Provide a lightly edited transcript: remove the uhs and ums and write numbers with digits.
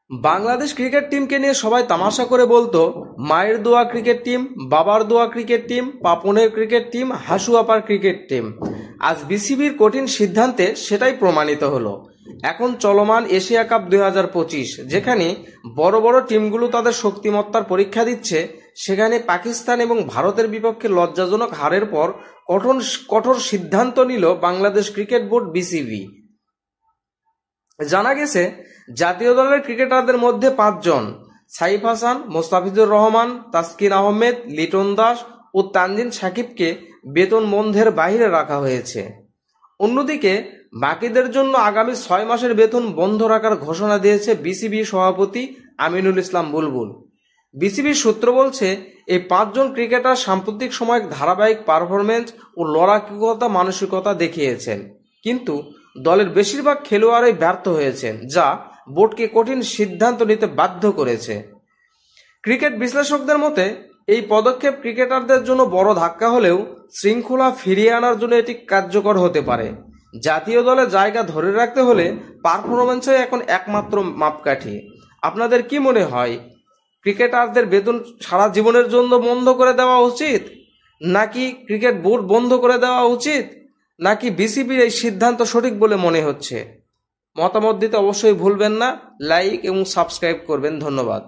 Bangladesh cricket টিমকে নিয়ে সবাই তামাশা করে বলতো, মায়ের দোয়া ক্রিকেট টিম, বাবার দোয়া ক্রিকেট টিম, পাপনের ক্রিকেট টিম, হাসু আপার ক্রিকেট টিম। আজ বিসিবির কঠিন সিদ্ধান্তে সেটাই প্রমাণিত হলো। এখন চলমান এশিয়া কাপ 2025, যেখানে বড় বড় টিমগুলো তাদের শক্তিমত্তার পরীক্ষা দিচ্ছে, সেখানে পাকিস্তান এবং ভারতের বিপক্ষে লজ্জাজনক হারের পর কঠোর সিদ্ধান্ত নিল বাংলাদেশ ক্রিকেট বোর্ড বিসিবি। জানা গেছে, জাতীয় দলের ক্রিকেটারদের মধ্যে 5 জন, সাইফ হাসান, মোস্তাফিজুর রহমান, তাসকিন আহমেদ, লিটন দাস ও তানজিন সাকিবকে বেতন বন্ধের বাইরে রাখা হয়েছে। অন্যদিকে বাকিদের জন্য আগামী 6 মাসের বেতন বন্ধ রাখার ঘোষণা দিয়েছে বিসিবি সভাপতি আমিনুল ইসলাম বুলবুল। বিসিবির সূত্র বলছে, এই 5 জন ক্রিকেটার সাম্প্রতিক সময়ে ধারাবাহিক পারফরমেন্স ও লড়াকিকতা মানসিকতা দেখিয়েছেন, কিন্তু দলের বেশিরভাগ খেলোয়াড়ই ব্যর্থ হয়েছেন, যা বোর্ডকে কঠিন সিদ্ধান্ত নিতে বাধ্য করেছে। ক্রিকেট বিশ্লেষকদের মতে এই পদক্ষেপ ক্রিকেটারদের জন্য বড় ধাক্কা হলেও শৃঙ্খলা ফিরিয়ে আনার জন্য এটি কার্যকর হতে পারে। জাতীয় দলে জায়গা ধরে রাখতে হলে পারফরমেন্সই এখন একমাত্র মাপকাঠি। আপনাদের কি মনে হয়, ক্রিকেটারদের বেতন সারা জীবনের জন্য বন্ধ করে দেওয়া উচিত, নাকি ক্রিকেট বোর্ড বন্ধ করে দেওয়া উচিত, নাকি বিসিবির এই সিদ্ধান্ত সঠিক বলে মনে হচ্ছে? মতামত দিতে অবশ্যই ভুলবেন না। লাইক এবং সাবস্ক্রাইব করবেন। ধন্যবাদ।